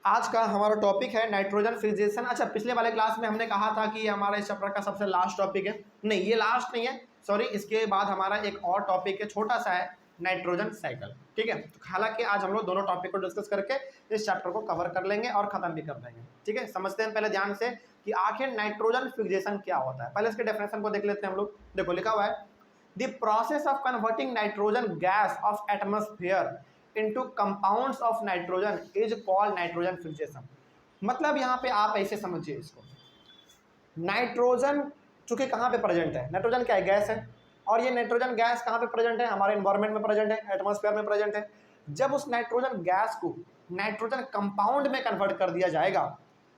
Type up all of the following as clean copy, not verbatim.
आज का हमारा टॉपिक है नाइट्रोजन फिक्सेशन। अच्छा, पिछले वाले क्लास में हमने कहा था कि हमारा इस चैप्टर का सबसे लास्ट टॉपिक है। नहीं, ये लास्ट नहीं है, सॉरी, इसके बाद हमारा एक और टॉपिक है, छोटा सा है, नाइट्रोजन साइकिल। ठीक है, तो हालांकि आज हम लोग दोनों टॉपिक को डिस्कस करके इस चैप्टर को कवर कर लेंगे और खत्म भी कर देंगे। ठीक है, समझते हैं पहले ध्यान से कि आखिर नाइट्रोजन फिक्सेशन क्या होता है। पहले इसके डेफिनेशन को देख लेते हैं हम लोग। देखो, लिखा हुआ है the process of converting nitrogen gas off atmosphere into compounds of nitrogen is called nitrogen fixation. मतलब यहाँ पे आप ऐसे समझिए इसको, नाइट्रोजन चूंकि कहाँ पे प्रेजेंट है, नाइट्रोजन क्या है, गैस है, और ये नाइट्रोजन गैस कहाँ पे प्रेजेंट है, हमारे एनवायरनमेंट में प्रेजेंट है, एटमॉस्फेयर में प्रेजेंट है। जब उस नाइट्रोजन गैस को नाइट्रोजन कंपाउंड में कन्वर्ट कर दिया जाएगा,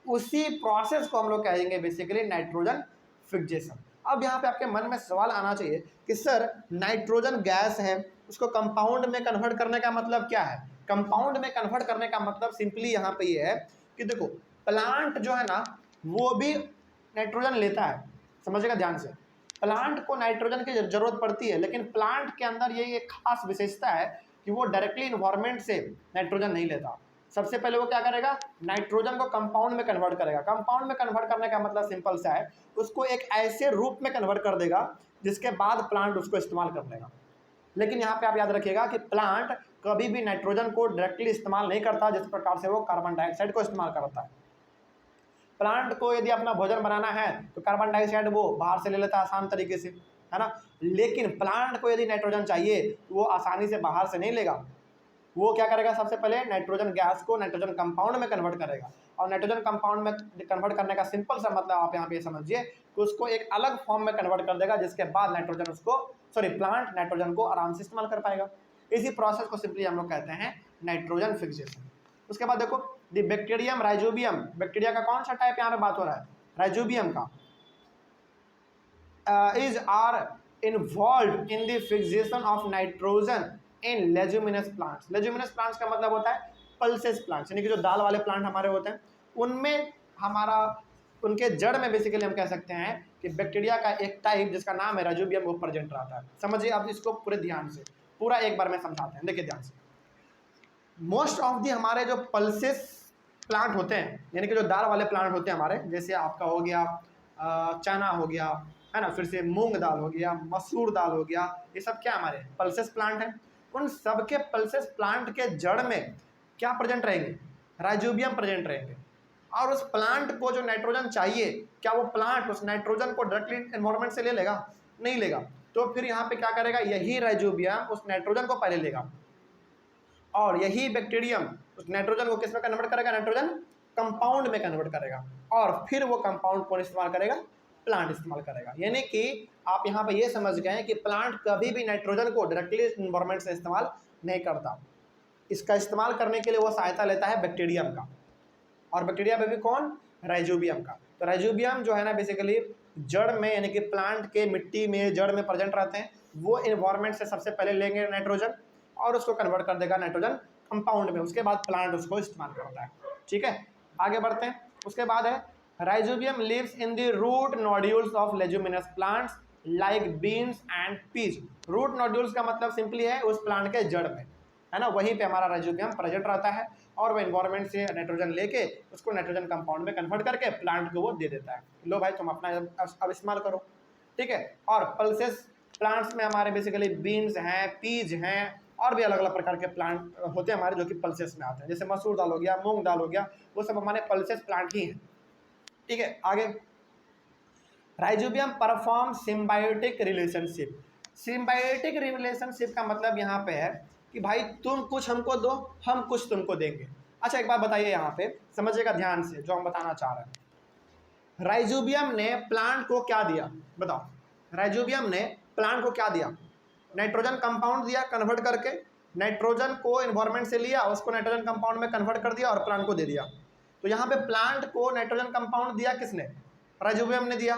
उसी प्रोसेस को हम लोग कहेंगे बेसिकली नाइट्रोजन फिक्सेशन। अब यहाँ पे आपके मन में सवाल आना चाहिए कि सर नाइट्रोजन गैस है, उसको कंपाउंड में कन्वर्ट करने का मतलब क्या है। कंपाउंड में कन्वर्ट करने का मतलब सिंपली यहाँ पे ये है कि देखो, प्लांट जो है ना वो भी नाइट्रोजन लेता है, समझिएगा ध्यान से। प्लांट को नाइट्रोजन की जरूरत पड़ती है, लेकिन प्लांट के अंदर ये एक खास विशेषता है कि वो डायरेक्टली इन्वायरमेंट से नाइट्रोजन नहीं लेता। सबसे पहले वो क्या करेगा, नाइट्रोजन को कंपाउंड में कन्वर्ट करेगा। कंपाउंड में कन्वर्ट करने का मतलब सिंपल सा है, उसको एक ऐसे रूप में कन्वर्ट कर देगा जिसके बाद प्लांट उसको इस्तेमाल कर लेगा। लेकिन यहाँ पे आप याद रखिएगा कि प्लांट कभी भी नाइट्रोजन को डायरेक्टली इस्तेमाल नहीं करता, जिस प्रकार से वो कार्बन डाइऑक्साइड को इस्तेमाल करता है। प्लांट को यदि अपना भोजन बनाना है तो कार्बन डाइऑक्साइड वो बाहर से ले लेता है आसान तरीके से, है ना। लेकिन प्लांट को यदि नाइट्रोजन चाहिए तो वो आसानी से बाहर से नहीं लेगा। वो क्या करेगा, सबसे पहले नाइट्रोजन गैस को नाइट्रोजन कंपाउंड में कन्वर्ट करेगा। और नाइट्रोजन कंपाउंड में कन्वर्ट करने का सिंपल सा मतलब आप यहाँ पे समझिए कि उसको एक अलग फॉर्म में कन्वर्ट कर देगा, जिसके बाद नाइट्रोजन उसको प्लांट नाइट्रोजन को आराम से इस्तेमाल कर पाएगा। इसी प्रोसेस को सिंपली हम लोग कहते हैं नाइट्रोजन फिक्सेशन। उसके बाद देखो, द बैक्टीरियम राइजोबियम, बैक्टीरिया का कौन सा टाइप यहाँ पे बात हो रहा है, राइजोबियम का, is are involved in the fixation of nitrogen in leguminous plants. Leguminous plants का मतलब होता है पल्सेस प्लांट्स, यानी कि जो दाल वाले प्लांट हमारे होते हैं उनमें हमारा, उनके जड़ में बेसिकली हम कह सकते हैं कि बैक्टीरिया का एक टाइप जिसका नाम है राइजोबियम वो प्रेजेंट रहता है। समझिए आप इसको पूरे ध्यान से, पूरा एक बार में समझाते हैं, देखिए ध्यान से। मोस्ट ऑफ दी हमारे जो पल्सेस प्लांट होते हैं, यानी कि जो दाल वाले प्लांट होते हैं हमारे, जैसे आपका हो गया चना हो गया, है ना, फिर से मूंग दाल हो गया, मसूर दाल हो गया, ये सब क्या हमारे पल्सेस प्लांट हैं। उन सबके पल्सेस प्लांट के जड़ में क्या प्रेजेंट रहेंगे, राइजोबियम प्रेजेंट रहेंगे। और उस प्लांट को जो नाइट्रोजन चाहिए, क्या वो प्लांट उस नाइट्रोजन को डायरेक्टली एनवायरनमेंट से ले लेगा, नहीं लेगा। तो फिर यहाँ पे क्या करेगा, यही राइजोबियम उस नाइट्रोजन को पहले लेगा और यही बैक्टीरियम उस नाइट्रोजन को किस में कन्वर्ट करेगा, नाइट्रोजन कंपाउंड में कन्वर्ट करेगा, और फिर वो कंपाउंड कौन इस्तेमाल करेगा, प्लांट इस्तेमाल करेगा। यानी कि आप यहाँ पे ये समझ गए हैं कि प्लांट कभी भी नाइट्रोजन को डायरेक्टली इन्वायरमेंट से इस्तेमाल नहीं करता। इसका इस्तेमाल करने के लिए वो सहायता लेता है बैक्टीरियम का, और बैक्टीरिया में भी कौन, राइजोबियम का। तो राइजोबियम जो है ना बेसिकली जड़ में, यानी कि प्लांट के मिट्टी में जड़ में प्रेजेंट रहते हैं। वो इन्वायरमेंट से सबसे पहले लेंगे नाइट्रोजन और उसको कन्वर्ट कर देगा नाइट्रोजन कंपाउंड में, उसके बाद प्लांट उसको इस्तेमाल करता है। ठीक है, आगे बढ़ते हैं। उसके बाद है rhizobium lives in the root nodules of leguminous plants like beans and peas. Root nodules का मतलब सिंपली है उस प्लांट के जड़ में, है ना, वहीं पे हमारा राइजोबियम प्रेजेंट रहता है, और वो एनवायरनमेंट से नाइट्रोजन लेके उसको नाइट्रोजन कंपाउंड में कन्वर्ट करके प्लांट को वो दे देता है, लो भाई तुम अपना अब इस्तेमाल करो। ठीक है, और पल्सेस प्लांट्स में हमारे बेसिकली बीन्स हैं, पीज हैं, और भी अलग अलग प्रकार के प्लांट होते हैं हमारे जो कि पल्सेस में आते हैं, जैसे मसूर दाल हो गया, मूंग दाल हो गया, वो सब हमारे पल्सेस प्लांट ही हैं। ठीक है, आगे rhizobium perform symbiotic relationship. Symbiotic relationship का मतलब यहाँ पे है कि भाई तुम कुछ हमको दो, हम कुछ तुमको देंगे। अच्छा, एक बात बताइए यहाँ पे, समझिएगा ध्यान से जो हम बताना चाह रहे हैं। राइजोबियम ने प्लांट को क्या दिया, बताओ, राइजोबियम ने प्लांट को क्या दिया, नाइट्रोजन कंपाउंड दिया, कन्वर्ट करके नाइट्रोजन को एनवायरनमेंट से लिया, उसको नाइट्रोजन कंपाउंड में कन्वर्ट कर दिया और प्लांट को दे दिया। तो यहाँ पे प्लांट को नाइट्रोजन कंपाउंड दिया किसने, राइजोबियम ने दिया।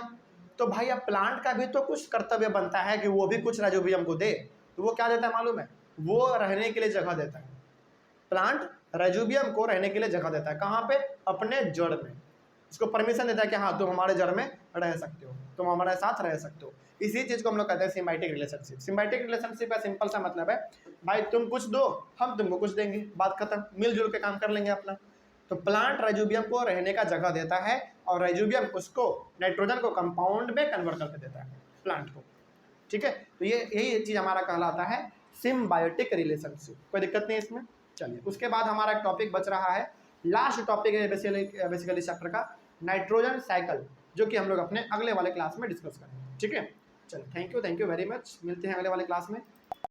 तो भाई अब प्लांट का भी तो कुछ कर्तव्य बनता है कि वो भी कुछ राइजोबियम को दे। तो वो क्या देता है मालूम है, वो रहने के लिए जगह देता है। प्लांट राइजोबियम को रहने के लिए जगह देता है, कहाँ पे, अपने जड़ में। इसको परमिशन देता है कि हाँ तुम हमारे जड़ में रह सकते हो, तुम हमारे साथ रह सकते हो। इसी चीज़ को हम लोग कहते हैं सिम्बायोटिक रिलेशनशिप। सिम्बायोटिक रिलेशनशिप का सिंपल सा मतलब है भाई तुम कुछ दो, हम तुमको कुछ देंगे, बात खत्म, मिलजुल के काम कर लेंगे अपना। तो प्लांट राइजोबियम को रहने का जगह देता है और राइजोबियम उसको नाइट्रोजन को कंपाउंड में कन्वर्ट करके देता है प्लांट को। ठीक है, तो ये यही चीज़ हमारा कहलाता है सिम्बायोटिक रिलेशनशिप। कोई दिक्कत नहीं इसमें। चलिए, उसके बाद हमारा एक टॉपिक बच रहा है, लास्ट टॉपिक है बेसिकली चैप्टर का, नाइट्रोजन साइकिल, जो कि हम लोग अपने अगले वाले क्लास में डिस्कस करेंगे। ठीक है, चलो थैंक यू वेरी मच, मिलते हैं अगले वाले क्लास में।